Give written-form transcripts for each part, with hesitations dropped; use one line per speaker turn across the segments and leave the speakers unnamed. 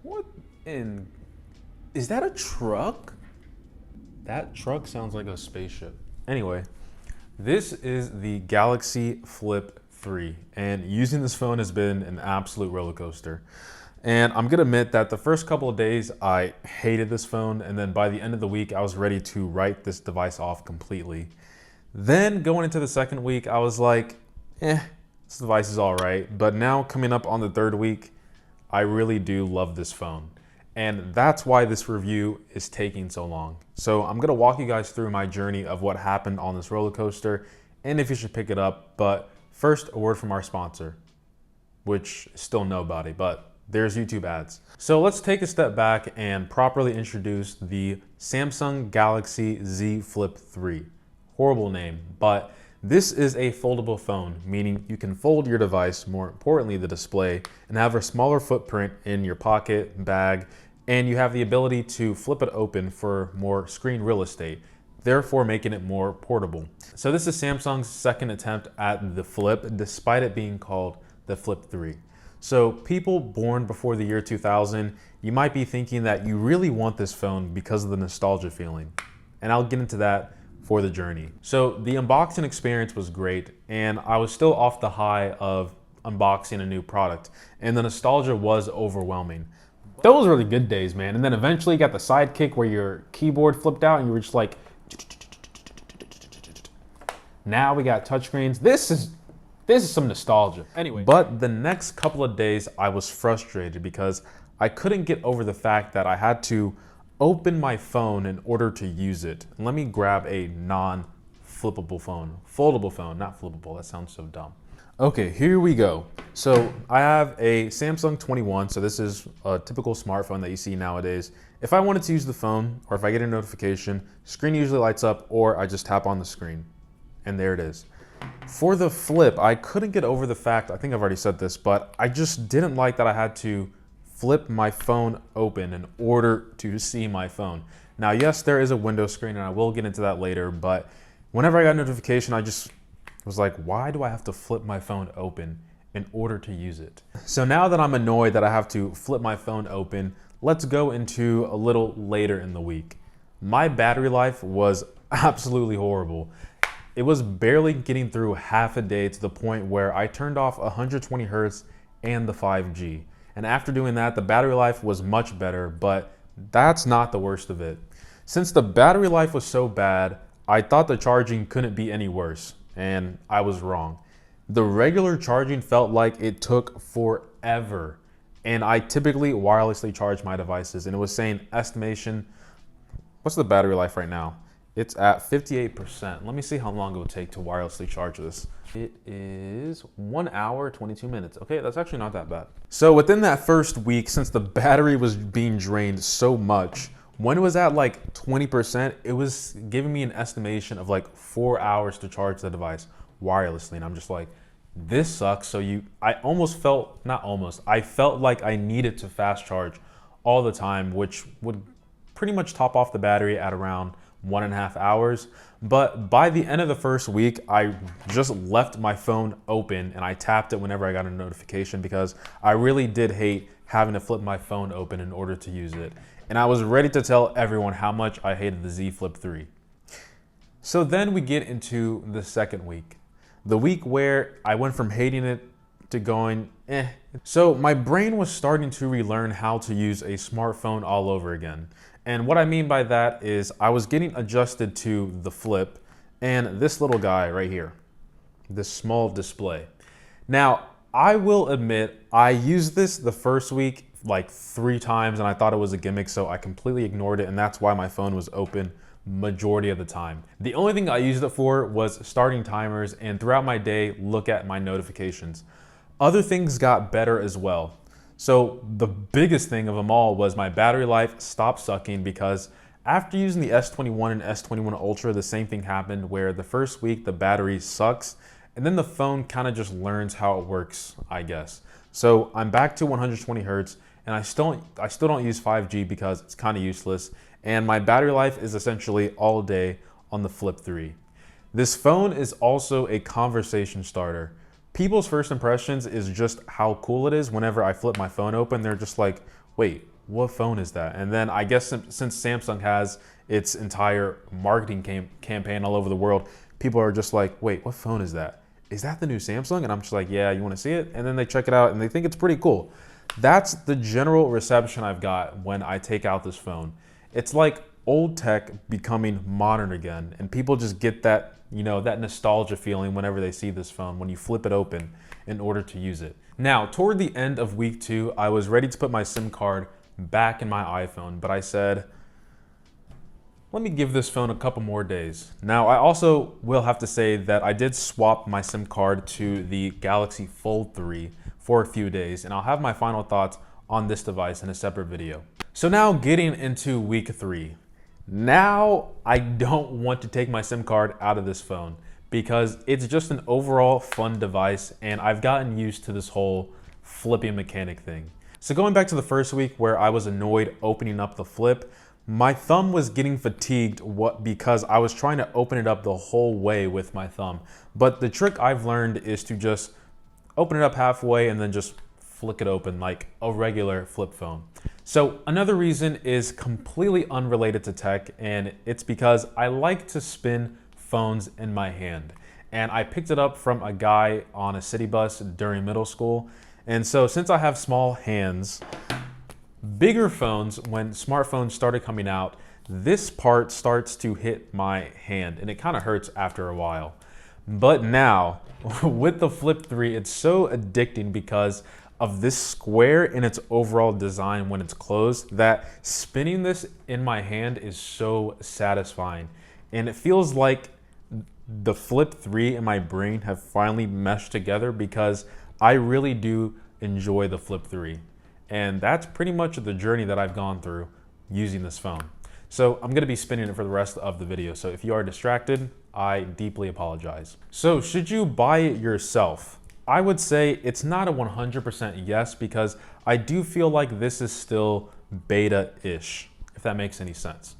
What in... Is that a truck? That truck sounds like a spaceship. Anyway, this is the Galaxy Flip 3, and using this phone has been an absolute roller coaster. And I'm gonna admit that the first couple of days I hated this phone, and then by the end of the week I was ready to write this device off completely. Then going into the second week I was like, this device is all right. But now coming up on the third week, I really do love this phone. And that's why this review is taking so long. So I'm gonna walk you guys through my journey of what happened on this roller coaster and if you should pick it up. But first, a word from our sponsor, which is still nobody, but there's YouTube ads. So let's take a step back and properly introduce the Samsung Galaxy Z Flip 3. Horrible name, but this is a foldable phone, meaning you can fold your device, more importantly the display, and have a smaller footprint in your pocket, bag, and you have the ability to flip it open for more screen real estate, therefore making it more portable. So this is Samsung's second attempt at the Flip, despite it being called the Flip 3. So people born before the year 2000, you might be thinking that you really want this phone because of the nostalgia feeling. And I'll get into that for the journey. So the unboxing experience was great, and I was still off the high of unboxing a new product, and the nostalgia was overwhelming. Those were the good days, man. And then eventually you got the sidekick where your keyboard flipped out and you were just like, now we got touchscreens. This is some nostalgia. Anyway, but the next couple of days I was frustrated because I couldn't get over the fact that I had to open my phone in order to use it. Let me grab a non-flippable phone. Foldable phone, not flippable. That sounds so dumb. Okay, here we go. So I have a Samsung 21. So this is a typical smartphone that you see nowadays. If I wanted to use the phone, or if I get a notification, screen usually lights up, or I just tap on the screen. And there it is. For the Flip, I couldn't get over the fact, I think I've already said this, but I just didn't like that I had to flip my phone open in order to see my phone. Now, yes, there is a window screen, and I will get into that later, but whenever I got a notification, I just was like, why do I have to flip my phone open in order to use it? So now that I'm annoyed that I have to flip my phone open, let's go into a little later in the week. My battery life was absolutely horrible. It was barely getting through half a day to the point where I turned off 120 hertz and the 5G. And after doing that, the battery life was much better, but that's not the worst of it. Since the battery life was so bad, I thought the charging couldn't be any worse, and I was wrong. The regular charging felt like it took forever, and I typically wirelessly charge my devices, and it was saying estimation. What's the battery life right now? It's at 58%. Let me see how long it would take to wirelessly charge this. It is 1 hour, 22 minutes. Okay, that's actually not that bad. So within that first week, since the battery was being drained so much, when it was at like 20%, it was giving me an estimation of like 4 hours to charge the device wirelessly. And I'm just like, this sucks. So I felt like I needed to fast charge all the time, which would pretty much top off the battery at around 1.5 hours. But by the end of the first week, I just left my phone open and I tapped it whenever I got a notification because I really did hate having to flip my phone open in order to use it. And I was ready to tell everyone how much I hated the Z Flip 3. So then we get into the second week. The week where I went from hating it to going, eh. So my brain was starting to relearn how to use a smartphone all over again. And what I mean by that is I was getting adjusted to the Flip and this little guy right here, this small display. Now, I will admit, I used this the first week like 3 times and I thought it was a gimmick, so I completely ignored it, and that's why my phone was open majority of the time. The only thing I used it for was starting timers and throughout my day, look at my notifications. Other things got better as well. So the biggest thing of them all was my battery life stopped sucking because after using the S21 and S21 Ultra, the same thing happened where the first week the battery sucks and then the phone kind of just learns how it works, I guess. So I'm back to 120 hertz and I still don't use 5G because it's kind of useless, and my battery life is essentially all day on the Flip 3. This phone is also a conversation starter. People's first impressions is just how cool it is. Whenever I flip my phone open, they're just like, wait, what phone is that? And then I guess since Samsung has its entire marketing campaign all over the world, people are just like, wait, what phone is that? Is that the new Samsung? And I'm just like, yeah, you want to see it? And then they check it out and they think it's pretty cool. That's the general reception I've got when I take out this phone. It's like old tech becoming modern again, and people just get that, you know, that nostalgia feeling whenever they see this phone when you flip it open in order to use it. Now, toward the end of week 2, I was ready to put my SIM card back in my iPhone, but I said, let me give this phone a couple more days. Now, I also will have to say that I did swap my SIM card to the Galaxy Fold 3 for a few days, and I'll have my final thoughts on this device in a separate video. So now getting into week 3. Now I don't want to take my SIM card out of this phone because it's just an overall fun device, and I've gotten used to this whole flipping mechanic thing. So going back to the first week where I was annoyed opening up the flip, my thumb was getting fatigued because I was trying to open it up the whole way with my thumb. But the trick I've learned is to just open it up halfway and then just flick it open like a regular flip phone. So another reason is completely unrelated to tech, and it's because I like to spin phones in my hand. And I picked it up from a guy on a city bus during middle school. And so since I have small hands, bigger phones, when smartphones started coming out, this part starts to hit my hand and it kind of hurts after a while. But now with the Flip 3, it's so addicting because of this square in its overall design when it's closed, that spinning this in my hand is so satisfying. And it feels like the Flip 3 and my brain have finally meshed together because I really do enjoy the Flip 3. And that's pretty much the journey that I've gone through using this phone. So I'm gonna be spinning it for the rest of the video. So if you are distracted, I deeply apologize. So should you buy it yourself? I would say it's not a 100% yes, because I do feel like this is still beta-ish, if that makes any sense.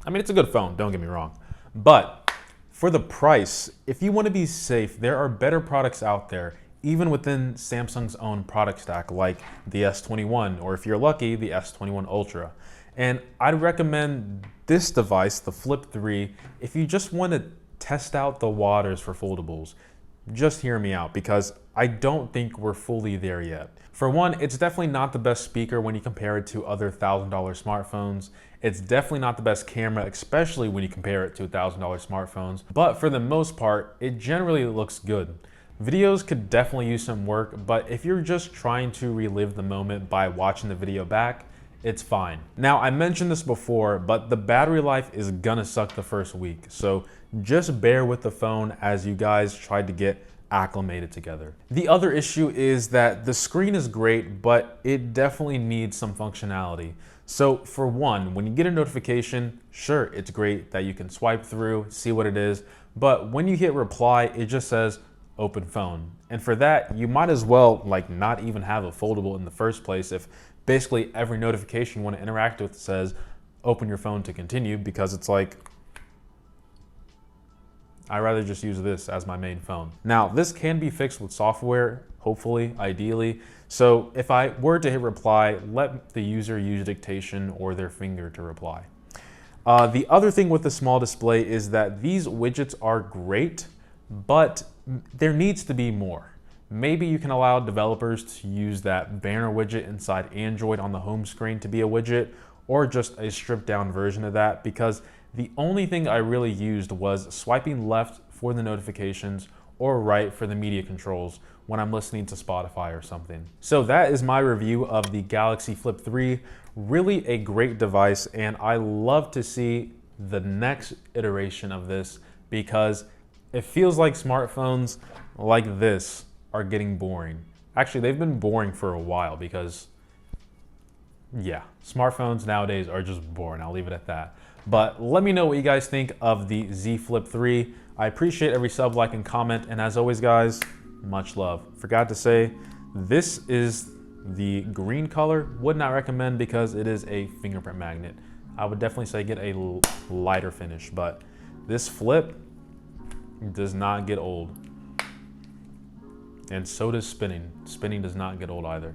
I mean, it's a good phone, don't get me wrong. But for the price, if you want to be safe, there are better products out there, even within Samsung's own product stack, like the S21, or if you're lucky, the S21 Ultra. And I'd recommend this device, the Flip 3, if you just want to test out the waters for foldables. Just hear me out, because I don't think we're fully there yet. For one, it's definitely not the best speaker when you compare it to other $1,000 smartphones. It's definitely not the best camera, especially when you compare it to $1,000 smartphones. But for the most part, it generally looks good. Videos could definitely use some work, but if you're just trying to relive the moment by watching the video back, it's fine. Now, I mentioned this before, but the battery life is gonna suck the first week. So just bear with the phone as you guys try to get acclimated together. The other issue is that the screen is great, but it definitely needs some functionality. So for one, when you get a notification, sure, it's great that you can swipe through, see what it is, but when you hit reply, it just says open phone. And for that, you might as well not even have a foldable in the first place if basically every notification you want to interact with says open your phone to continue, because it's like, I'd rather just use this as my main phone. Now, this can be fixed with software, hopefully, ideally. So if I were to hit reply, let the user use dictation or their finger to reply. The other thing with the small display is that these widgets are great, but there needs to be more. Maybe you can allow developers to use that banner widget inside Android on the home screen to be a widget, or just a stripped down version of that, because the only thing I really used was swiping left for the notifications or right for the media controls when I'm listening to Spotify or something. So that is my review of the Galaxy Flip 3. Really a great device, and I love to see the next iteration of this, because it feels like smartphones like this are getting boring. Actually, they've been boring for a while, because yeah, smartphones nowadays are just boring. I'll leave it at that. But let me know what you guys think of the Z Flip 3. I appreciate every sub, like, and comment. And as always, guys, much love. Forgot to say, this is the green color. Would not recommend because it is a fingerprint magnet. I would definitely say get a lighter finish, but this flip does not get old. And so does spinning. Spinning does not get old either.